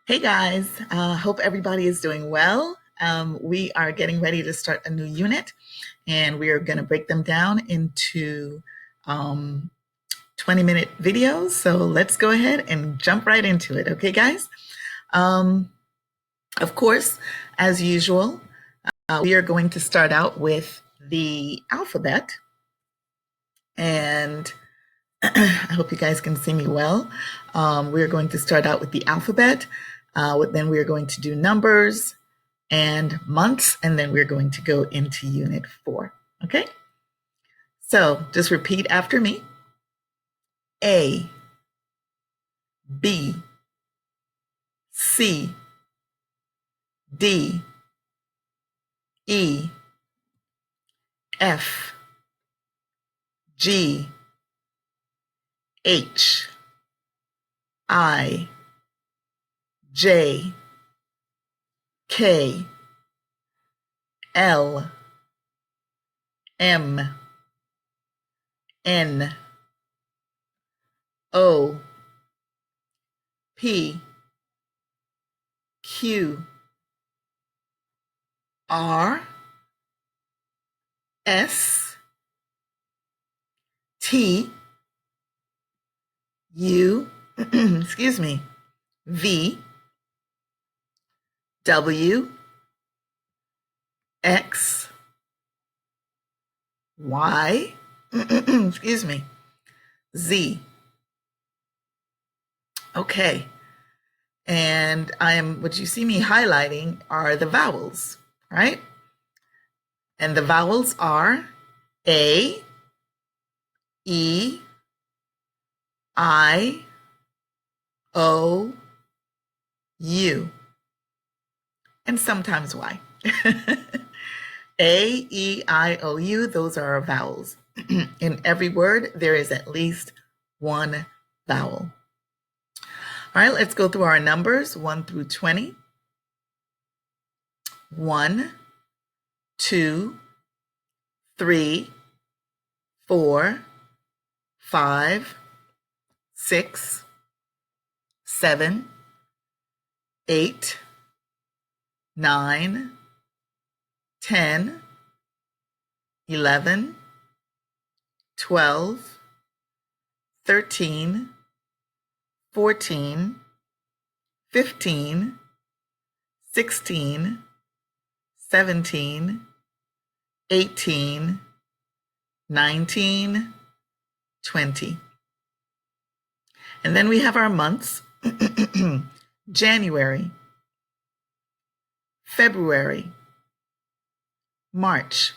Hey guys, hope everybody is doing well. We are getting ready to start a new unit, and we are going to break them down into 20-minute videos. So let's go ahead and jump right into it. Okay, guys? Um, of course, as usual, we are going to start out with the alphabet, and I hope you guys can see me well. We're going to start out with the alphabet. Then we are going to do numbers and months, and then we're going to go into unit 4. Okay? So just repeat after me. A, B, C, D, E, F, G, H, I, J, K, L, M, N, O, P, Q, R, S, T, U, excuse me, V, W, X, Y, excuse me, Z. Okay. And what you see me highlighting are the vowels, right? And the vowels are A, E, I, O, U, and sometimes Y. A, E, I, O, U, those are our vowels. In every word, there is at least one vowel. All right, let's go through our numbers 1 through 20. 1, 2, 3, 4, 5, 6, 7, 8, 9, 10, 11, 12, 13, 14, 15, 16, 17, 18, 19, 20. And then we have our months. January, February, March,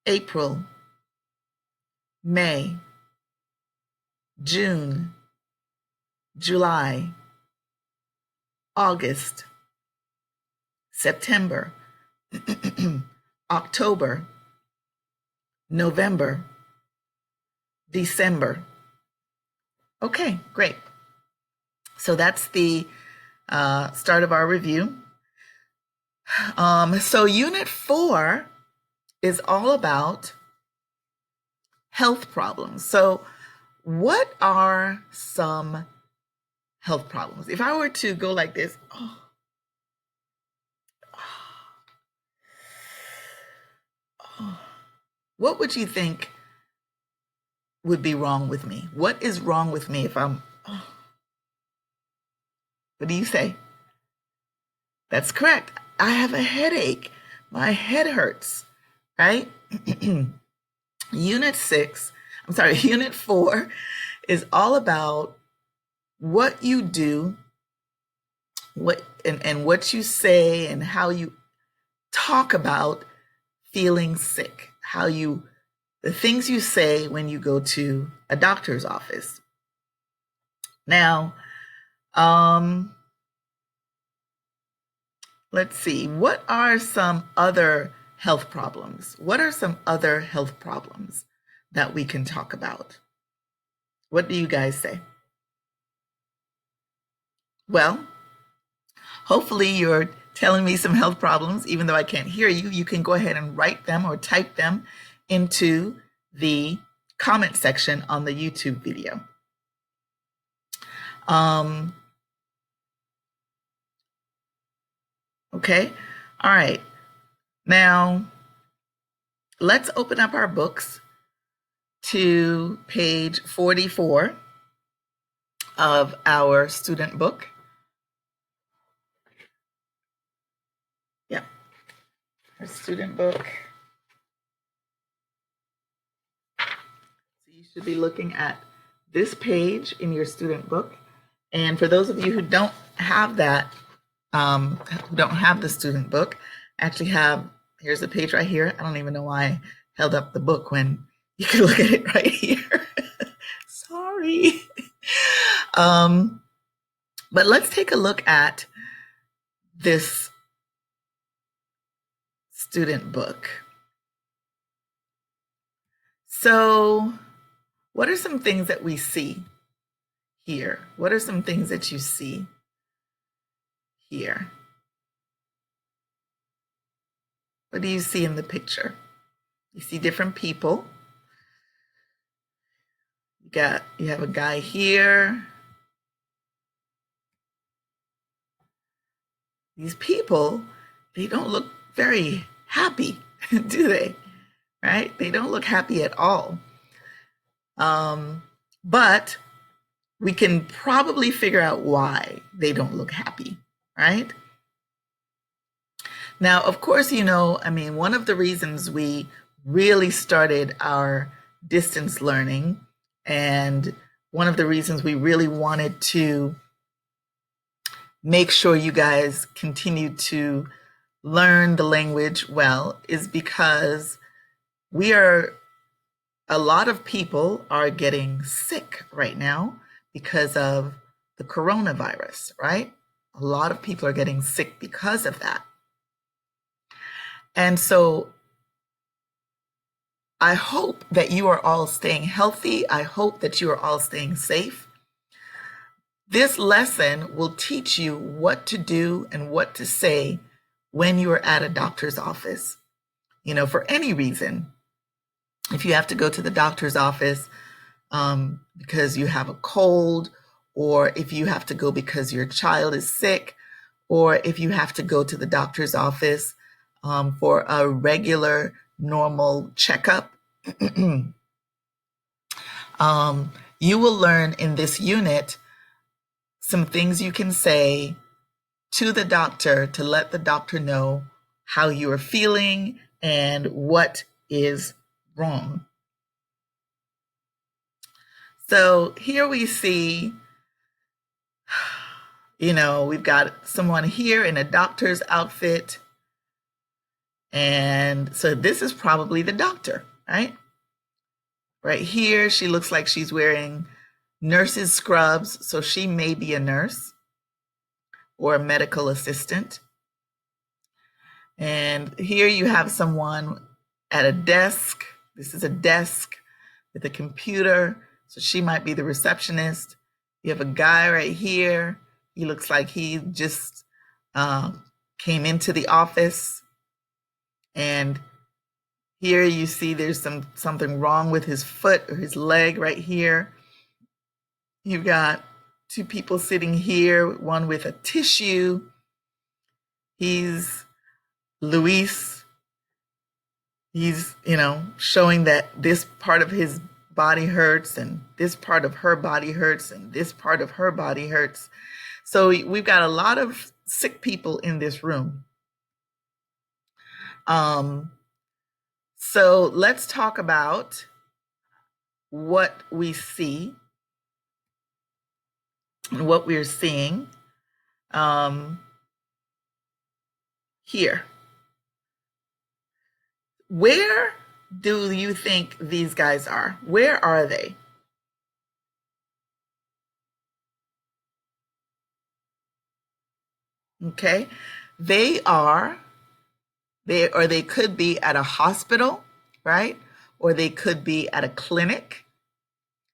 April, May, June, July, August, September, October, November, December. Okay, great. So that's the start of our review. So Unit 4 is all about health problems. So what are some health problems? If I were to go like this, what would you think would be wrong with me? What is wrong with me if I'm, what do you say? That's correct. I have a headache. My head hurts, right? Unit 4 is all about what you do, and what you say, and how you talk about feeling sick, the things you say when you go to a doctor's office. Now, let's see, what are some other health problems? What are some other health problems that we can talk about? What do you guys say? Well, hopefully you're telling me some health problems. Even though I can't hear you, you can go ahead and write them or type them into the comment section on the YouTube video. Okay? All right. Now, let's open up our books to page 44 of our student book. Yep, our student book. So you should be looking at this page in your student book. And for those of you who don't have that, who don't have the student book, I actually have, here's the page right here. I don't even know why I held up the book when you can look at it right here. Sorry. But let's take a look at this student book. So, what are some things that we see here? What are some things that you see here? What do you see in the picture? You see different people. You have a guy here. These people, they don't look very happy, do they? Right? They don't look happy at all. But we can probably figure out why they don't look happy, right? Now, of course, one of the reasons we really started our distance learning, and one of the reasons we really wanted to make sure you guys continue to learn the language well, is because a lot of people are getting sick right now because of the coronavirus, right? A lot of people are getting sick because of that. And so I hope that you are all staying healthy. I hope that you are all staying safe. This lesson will teach you what to do and what to say when you are at a doctor's office. For any reason, if you have to go to the doctor's office because you have a cold, or if you have to go because your child is sick, or if you have to go to the doctor's office for a regular, normal checkup, you will learn in this unit some things you can say to the doctor to let the doctor know how you are feeling and what is wrong. So here we see, we've got someone here in a doctor's outfit. And so this is probably the doctor, right? Right here, she looks like she's wearing nurse's scrubs. So she may be a nurse or a medical assistant. And here you have someone at a desk. This is a desk with a computer. So she might be the receptionist. You have a guy right here. He looks like he just came into the office. And here you see there's something wrong with his foot or his leg right here. You've got two people sitting here, one with a tissue. He's Luis. He's, showing that this part of his body hurts and this part of her body hurts and this part of her body hurts. So we've got a lot of sick people in this room. So let's talk about what we see and what we're seeing here. Where do you think these guys are? Where are they? Okay, they could be at a hospital, right? Or they could be at a clinic.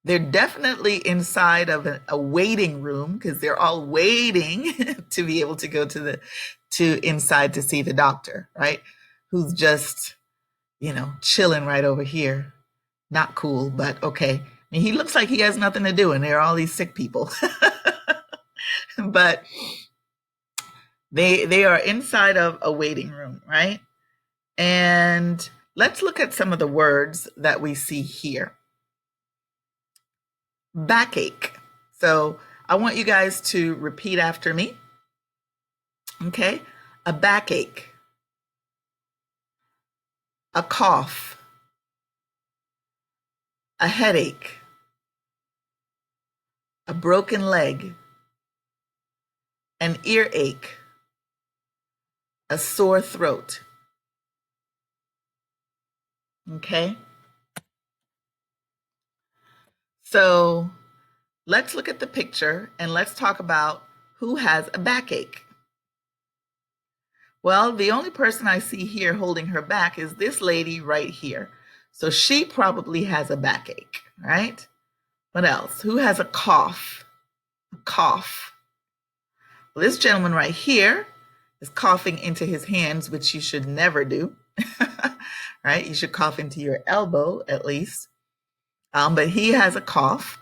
They're definitely inside of a waiting room because they're all waiting to be able to go to inside to see the doctor, right? Who's just, chilling right over here. Not cool, but okay. I mean, he looks like he has nothing to do, and there are all these sick people. But They are inside of a waiting room, right? And let's look at some of the words that we see here. Backache. So I want you guys to repeat after me. Okay? A backache. A cough. A headache. A broken leg. An earache. A sore throat. Okay? So let's look at the picture and let's talk about who has a backache. Well, the only person I see here holding her back is this lady right here. So she probably has a backache, right? What else? Who has a cough? A cough. Well, this gentleman right here is coughing into his hands, which you should never do, right? You should cough into your elbow at least. But he has a cough.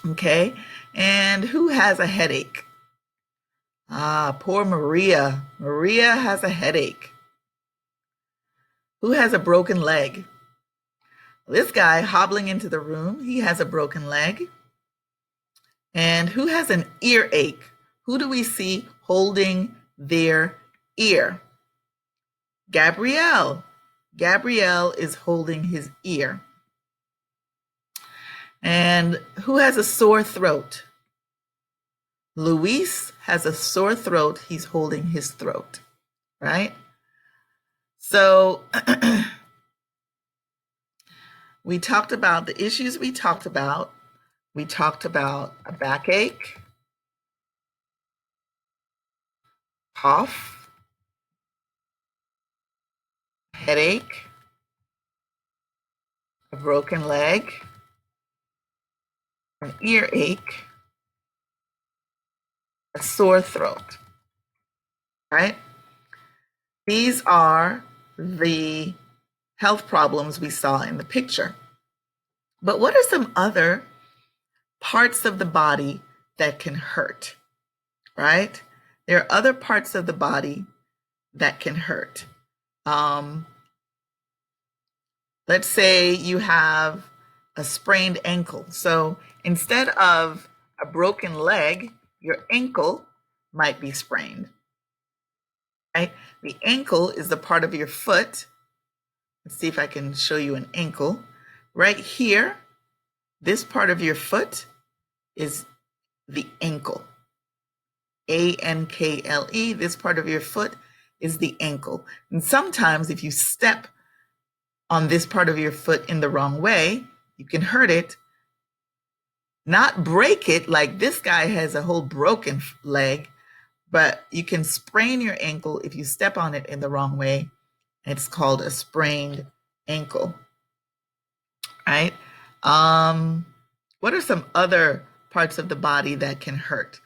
Okay. And who has a headache? Ah, poor Maria. Maria has a headache. Who has a broken leg? This guy hobbling into the room, he has a broken leg. And who has an earache? Who do we see holding their ear? Gabrielle. Gabrielle is holding his ear. And who has a sore throat? Luis has a sore throat. He's holding his throat, right? So we talked about the issues we talked about. We talked about a backache, cough, headache, a broken leg, an earache, a sore throat, right? These are the health problems we saw in the picture. But what are some other parts of the body that can hurt, right? There are other parts of the body that can hurt. Let's say you have a sprained ankle. So instead of a broken leg, your ankle might be sprained, right? The ankle is the part of your foot. Let's see if I can show you an ankle. Right here, this part of your foot is the ankle. A-N-K-L-E, this part of your foot is the ankle. And sometimes if you step on this part of your foot in the wrong way, you can hurt it. Not break it like this guy has a whole broken leg, but you can sprain your ankle if you step on it in the wrong way. It's called a sprained ankle, right? What are some other parts of the body that can hurt?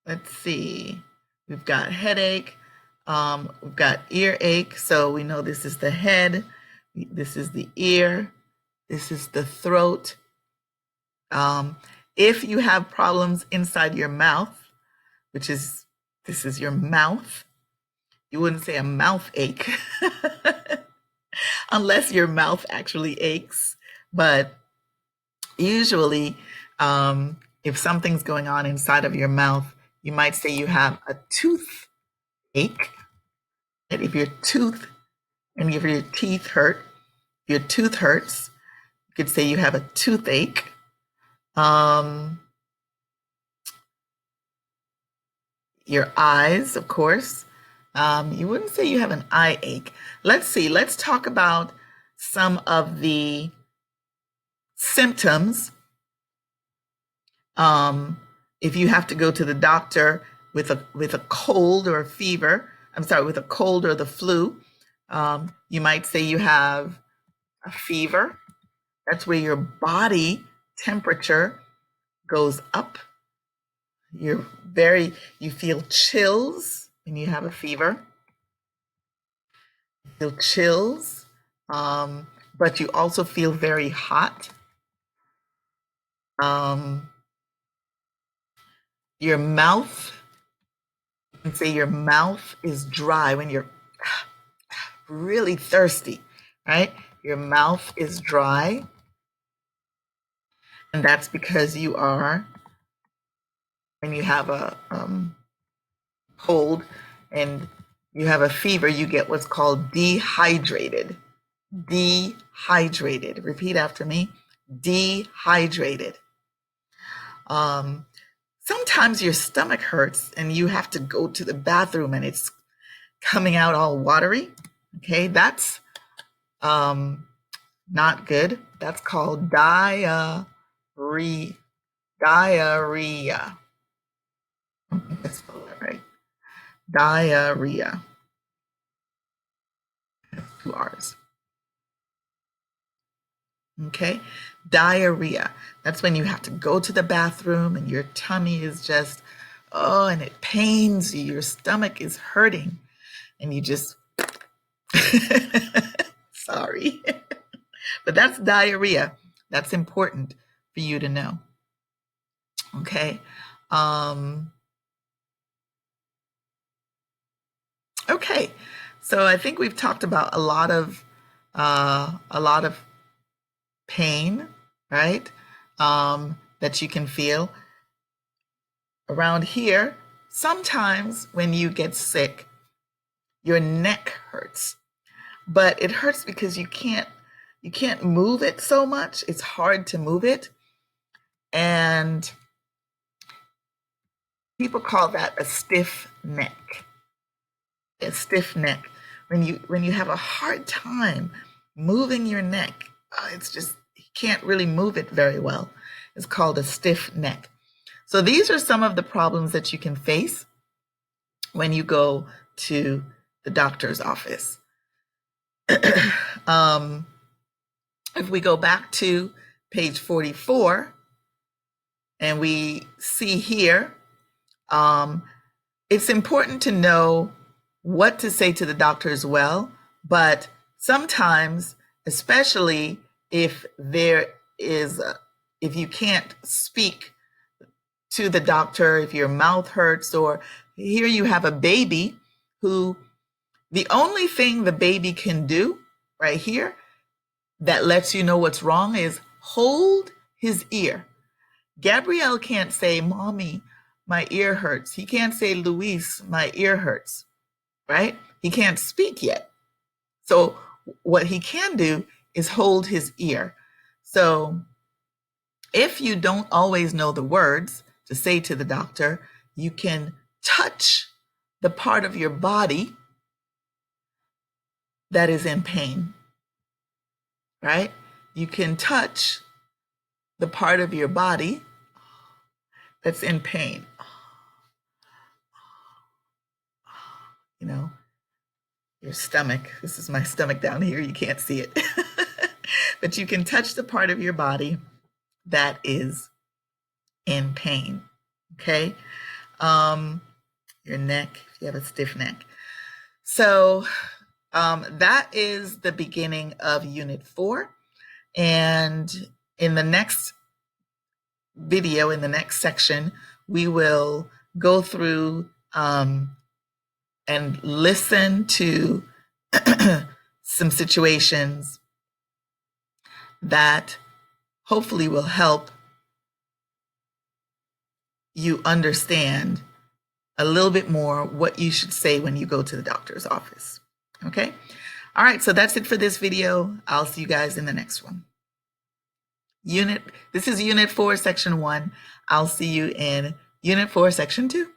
Let's see. We've got headache. We've got earache. So we know this is the head. This is the ear. This is the throat. If you have problems inside your mouth, this is your mouth, you wouldn't say a mouth ache unless your mouth actually aches. But usually, if something's going on inside of your mouth, you might say you have a toothache. And if your tooth and if your teeth hurt, your tooth hurts, you could say you have a toothache. Your eyes, of course. You wouldn't say you have an eye ache. Let's see. Let's talk about some of the symptoms. If you have to go to the doctor with a cold or a fever, with a cold or the flu, you might say you have a fever. That's where your body temperature goes up. You feel chills when you have a fever. You feel chills, but you also feel very hot. your mouth, you can say your mouth is dry when you're really thirsty, right? Your mouth is dry. And that's because you are, when you have a cold and you have a fever, you get what's called dehydrated. Dehydrated. Repeat after me. Dehydrated. Sometimes your stomach hurts and you have to go to the bathroom and it's coming out all watery. Okay, that's not good. That's called diarrhea. Diarrhea. I think I spelled that right. Diarrhea. 2 R's. Okay, diarrhea. That's when you have to go to the bathroom and your tummy is just, oh, and it pains you. Your stomach is hurting and you just, sorry. But that's diarrhea. That's important for you to know. Okay. Okay. So I think we've talked about a lot of pain, right? That you can feel around here. Sometimes when you get sick, your neck hurts, but it hurts because you can't move it so much. It's hard to move it. And people call that a stiff neck. A stiff neck. When you have a hard time moving your neck, it's just, you can't really move it very well. It's called a stiff neck. So these are some of the problems that you can face when you go to the doctor's office. If we go back to page 44 and we see here, it's important to know what to say to the doctor as well, but sometimes, especially if if you can't speak to the doctor, if your mouth hurts, or here you have a baby who, the only thing the baby can do right here that lets you know what's wrong is hold his ear. Gabrielle can't say, "Mommy, my ear hurts." He can't say, "Luis, my ear hurts," right? He can't speak yet. So what he can do is hold his ear. So if you don't always know the words to say to the doctor, you can touch the part of your body that is in pain, right? You can touch the part of your body that's in pain. You know, your stomach. This is my stomach down here. You can't see it. But you can touch the part of your body that is in pain. Okay? Your neck, if you have a stiff neck. So that is the beginning of Unit 4. And in the next video, in the next section, we will go through and listen to some situations that hopefully will help you understand a little bit more what you should say when you go to the doctor's office. Okay? All right, so that's it for this video. I'll see you guys in the next one. This is Unit 4, Section 1. I'll see you in Unit 4, Section 2.